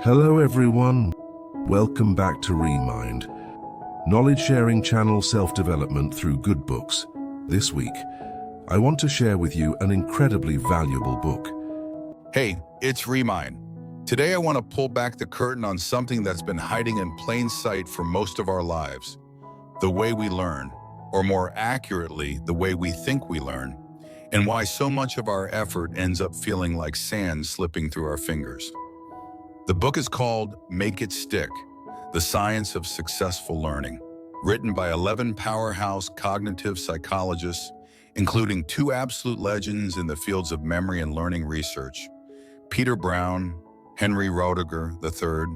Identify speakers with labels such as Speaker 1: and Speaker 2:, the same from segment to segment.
Speaker 1: Hello everyone, welcome back to Remind, knowledge sharing channel self-development through good books. This week, I want to share with you an incredibly valuable book.
Speaker 2: Hey, it's Remind. Today I want to pull back the curtain on something that's been hiding in plain sight for most of our lives. The way we learn, or more accurately, the way we think we learn, and why so much of our effort ends up feeling like sand slipping through our fingers. The book is called Make It Stick: The Science of Successful Learning, written by 11 powerhouse cognitive psychologists, including two absolute legends in the fields of memory and learning research, Peter Brown, Henry Roediger III,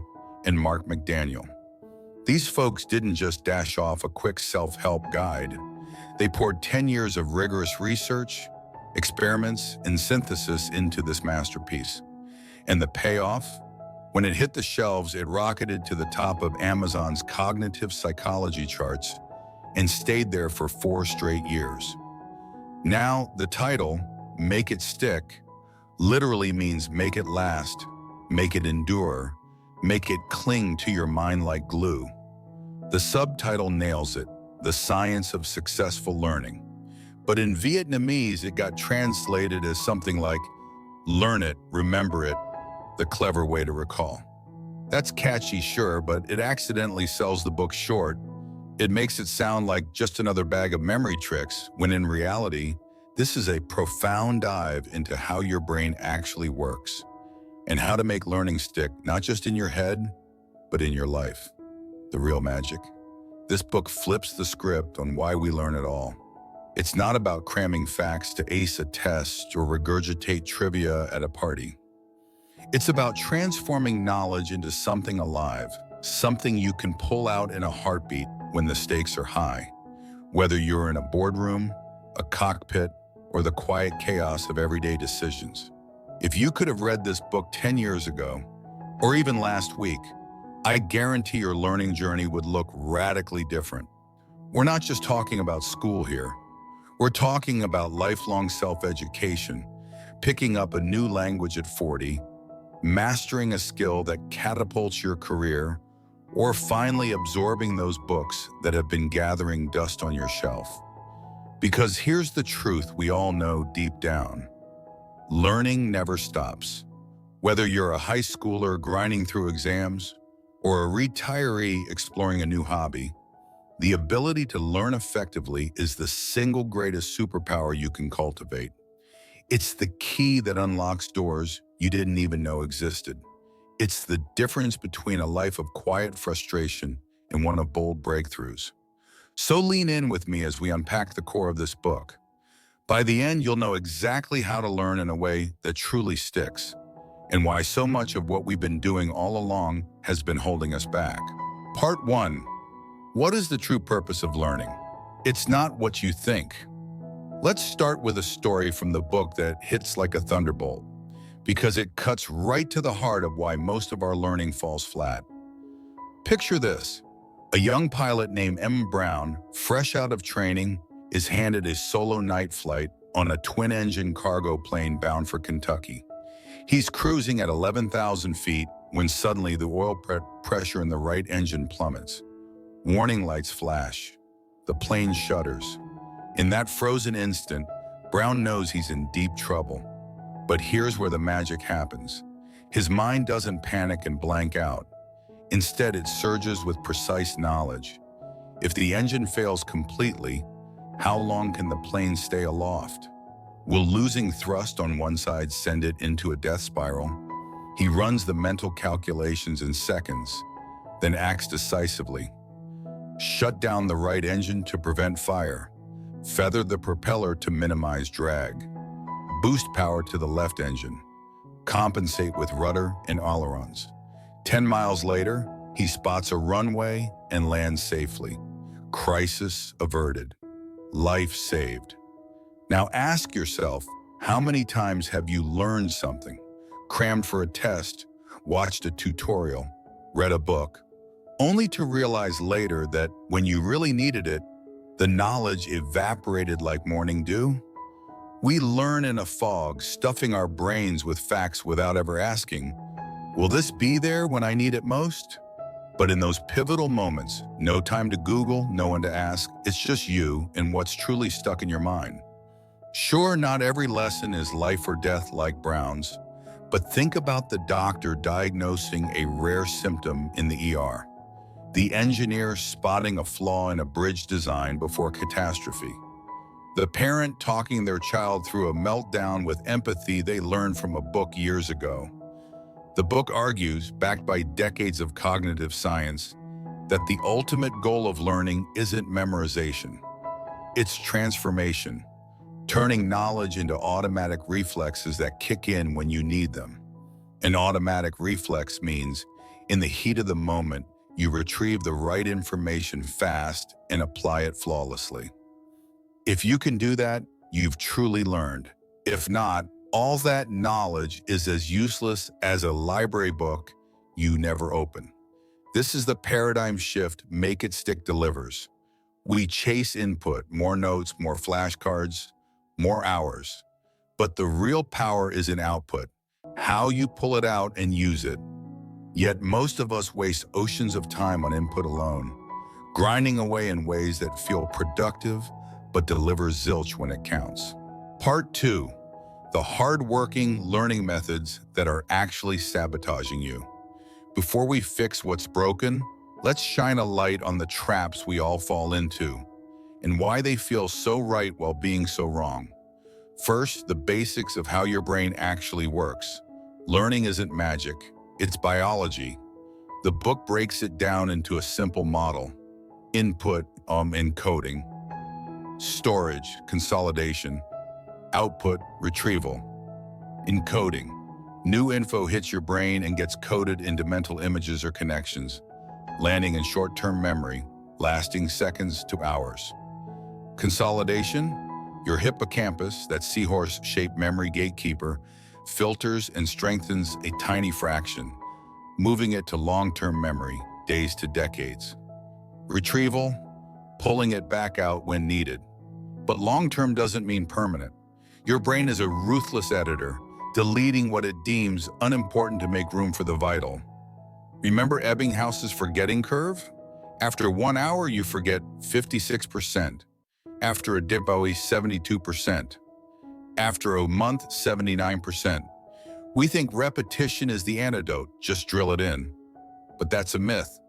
Speaker 2: and Mark McDaniel. These folks didn't just dash off a quick self-help guide. They poured 10 years of rigorous research, experiments, and synthesis into this masterpiece. And the payoff? When it hit the shelves, it rocketed to the top of Amazon's cognitive psychology charts and stayed there for 4 straight years. Now, the title, Make It Stick, literally means make it last, make it endure, make it cling to your mind like glue. The subtitle nails it, The Science of Successful Learning. But in Vietnamese, it got translated as something like, learn it, remember it, the clever way to recall. That's catchy, sure, but it accidentally sells the book short. It makes it sound like just another bag of memory tricks, when in reality, this is a profound dive into how your brain actually works and how to make learning stick, not just in your head, but in your life. The real magic. This book flips the script on why we learn at all. It's not about cramming facts to ace a test or regurgitate trivia at a party. It's about transforming knowledge into something alive, something you can pull out in a heartbeat when the stakes are high, whether you're in a boardroom, a cockpit, or the quiet chaos of everyday decisions. If you could have read this book 10 years ago, or even last week, I guarantee your learning journey would look radically different. We're not just talking about school here. We're talking about lifelong self-education, picking up a new language at 40, mastering a skill that catapults your career, or finally absorbing those books that have been gathering dust on your shelf. Because here's the truth we all know deep down. Learning never stops. Whether you're a high schooler grinding through exams or a retiree exploring a new hobby, the ability to learn effectively is the single greatest superpower you can cultivate. It's the key that unlocks doors you didn't even know existed. It's the difference between a life of quiet frustration and one of bold breakthroughs. So lean in with me as we unpack the core of this book. By the end, you'll know exactly how to learn in a way that truly sticks, and why so much of what we've been doing all along has been holding us back. Part 1. What is the true purpose of learning? It's not what you think. Let's start with a story from the book that hits like a thunderbolt, because it cuts right to the heart of why most of our learning falls flat. Picture this. A young pilot named M. Brown, fresh out of training, is handed a solo night flight on a twin-engine cargo plane bound for Kentucky. He's cruising at 11,000 feet when suddenly the oil pressure in the right engine plummets. Warning lights flash. The plane shudders. In that frozen instant, Brown knows he's in deep trouble. But here's where the magic happens. His mind doesn't panic and blank out. Instead, it surges with precise knowledge. If the engine fails completely, how long can the plane stay aloft? Will losing thrust on one side send it into a death spiral? He runs the mental calculations in seconds, then acts decisively. Shut down the right engine to prevent fire. Feather the propeller to minimize drag. Boost power to the left engine. Compensate with rudder and ailerons. 10 miles later, he spots a runway and lands safely. Crisis averted. Life saved. Now ask yourself, how many times have you learned something, crammed for a test, watched a tutorial, read a book, only to realize later that when you really needed it, the knowledge evaporated like morning dew? We learn in a fog, stuffing our brains with facts without ever asking, Will this be there when I need it most? But in those pivotal moments, no time to Google, no one to ask, it's just you and what's truly stuck in your mind. Sure, not every lesson is life or death like Brown's, but think about the doctor diagnosing a rare symptom in the ER, the engineer spotting a flaw in a bridge design before catastrophe, the parent talking their child through a meltdown with empathy they learned from a book years ago. The book argues, backed by decades of cognitive science, that the ultimate goal of learning isn't memorization. It's transformation, turning knowledge into automatic reflexes that kick in when you need them. An automatic reflex means, in the heat of the moment, you retrieve the right information fast and apply it flawlessly. If you can do that, you've truly learned. If not, all that knowledge is as useless as a library book you never open. This is the paradigm shift Make It Stick delivers. We chase input, more notes, more flashcards, more hours. But the real power is in output, how you pull it out and use it. Yet most of us waste oceans of time on input alone, grinding away in ways that feel productive but deliver zilch when it counts. Part 2. The hard-working learning methods that are actually sabotaging you. Before we fix what's broken, let's shine a light on the traps we all fall into and why they feel so right while being so wrong. First, the basics of how your brain actually works. Learning isn't magic, it's biology. The book breaks it down into a simple model. Input, encoding. Storage, consolidation. Output, retrieval. Encoding. New info hits your brain and gets coded into mental images or connections, landing in short-term memory, lasting seconds to hours. Consolidation. Your hippocampus, that seahorse-shaped memory gatekeeper, filters and strengthens a tiny fraction, moving it to long-term memory, days to decades. Retrieval. Pulling it back out when needed. But long-term doesn't mean permanent. Your brain is a ruthless editor, deleting what it deems unimportant to make room for the vital. Remember Ebbinghouse's forgetting curve? After 1 hour, you forget 56%. After a dip, 72%. After a month, 79%. We think repetition is the antidote, just drill it in. But that's a myth.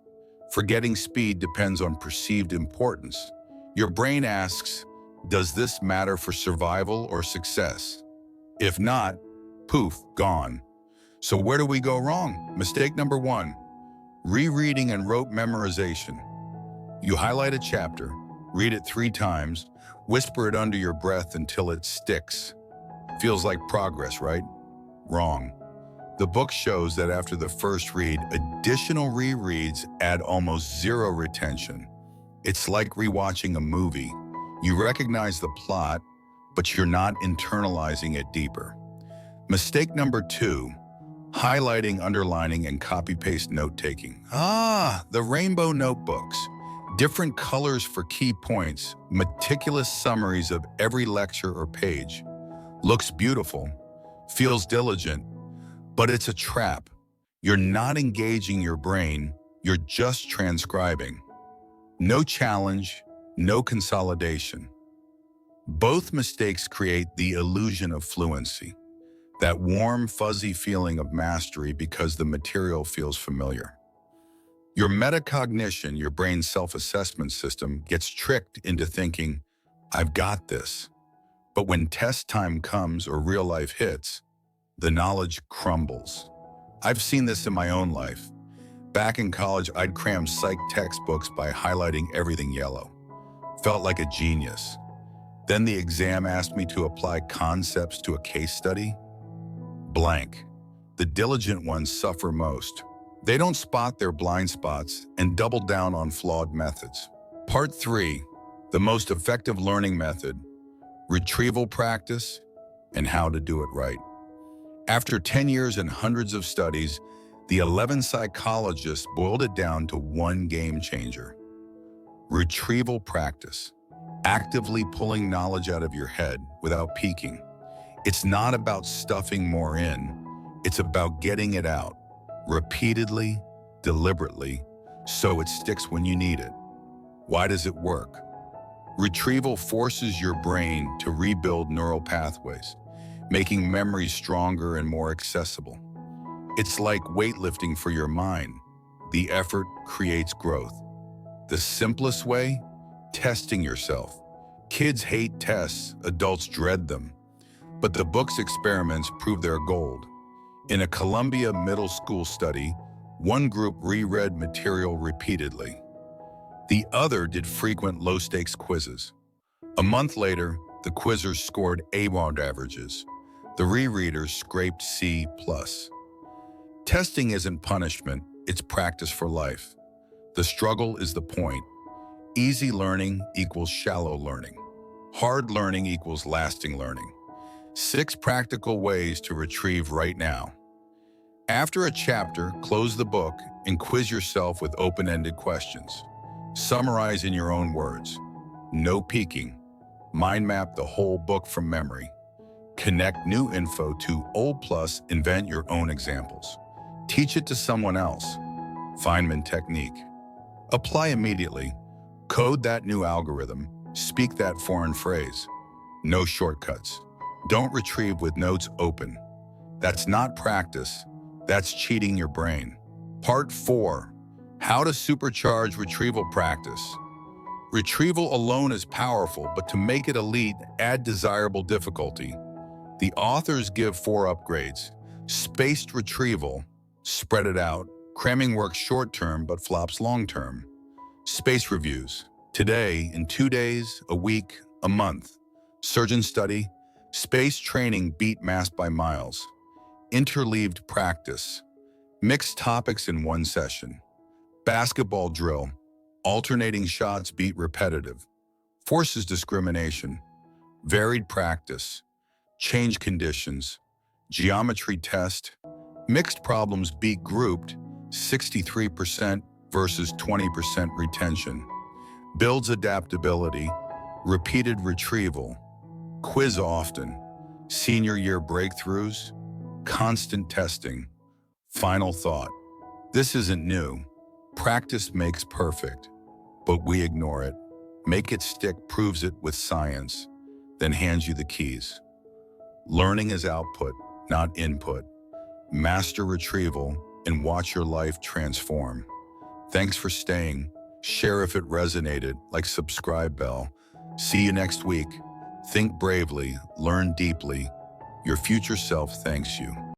Speaker 2: Forgetting speed depends on perceived importance. Your brain asks, does this matter for survival or success? If not, poof, gone. So where do we go wrong? Mistake number 1, rereading and rote memorization. You highlight a chapter, read it 3 times, whisper it under your breath until it sticks. Feels like progress, right? Wrong. The book shows that after the first read, additional rereads add almost zero retention. It's like rewatching a movie. You recognize the plot, but you're not internalizing it deeper. Mistake number 2, highlighting, underlining, and copy-paste note-taking. The rainbow notebooks. Different colors for key points, meticulous summaries of every lecture or page. Looks beautiful, feels diligent, but it's a trap. You're not engaging your brain, you're just transcribing. No challenge, no consolidation. Both mistakes create the illusion of fluency, that warm, fuzzy feeling of mastery because the material feels familiar. Your metacognition, your brain's self-assessment system, gets tricked into thinking, I've got this. But when test time comes or real life hits, the knowledge crumbles. I've seen this in my own life. Back in college, I'd cram psych textbooks by highlighting everything yellow. Felt like a genius. Then the exam asked me to apply concepts to a case study. Blank. The diligent ones suffer most. They don't spot their blind spots and double down on flawed methods. Part 3, the most effective learning method, retrieval practice, and how to do it right. After 10 years and hundreds of studies, the 11 psychologists boiled it down to one game changer. Retrieval practice. Actively pulling knowledge out of your head without peeking. It's not about stuffing more in, it's about getting it out. repeatedly, deliberately, so it sticks when you need it. Why does it work? Retrieval forces your brain to rebuild neural pathways, making memories stronger and more accessible. It's like weightlifting for your mind. The effort creates growth. The simplest way? Testing yourself. Kids hate tests, adults dread them. But the book's experiments prove their gold. In a Columbia middle school study, one group reread material repeatedly. The other did frequent low-stakes quizzes. A month later, the quizzers scored A-round averages. The rereaders scraped C+. Testing isn't punishment, it's practice for life. The struggle is the point. Easy learning equals shallow learning. Hard learning equals lasting learning. 6 practical ways to retrieve right now. After a chapter, close the book and quiz yourself with open-ended questions. Summarize in your own words. No peeking. Mind map the whole book from memory. Connect new info to old plus invent your own examples. Teach it to someone else. Feynman technique. Apply immediately. Code that new algorithm. Speak that foreign phrase. No shortcuts. Don't retrieve with notes open. That's not practice. That's cheating your brain. Part 4. How to supercharge retrieval practice. Retrieval alone is powerful, but to make it elite, add desirable difficulty. The authors give 4 upgrades. Spaced retrieval. Spread it out. Cramming works short-term, but flops long-term. Space reviews. Today, in 2 days, a week, a month. Surgeon study. Space training beat mass by miles. Interleaved practice. Mixed topics in one session. Basketball drill. Alternating shots beat repetitive. Forces discrimination. Varied practice. Change conditions. Geometry test. Mixed problems beat grouped. 63% versus 20% retention. Builds adaptability. Repeated retrieval. Quiz often. Senior year breakthroughs. Constant testing. Final thought. This isn't new. Practice makes perfect, but we ignore it. Make it stick proves it with science, then hands you the keys. Learning is output, not input. Master retrieval and watch your life transform. Thanks for staying. Share if it resonated, like subscribe bell. See you next week. Think bravely, learn deeply. Your future self thanks you.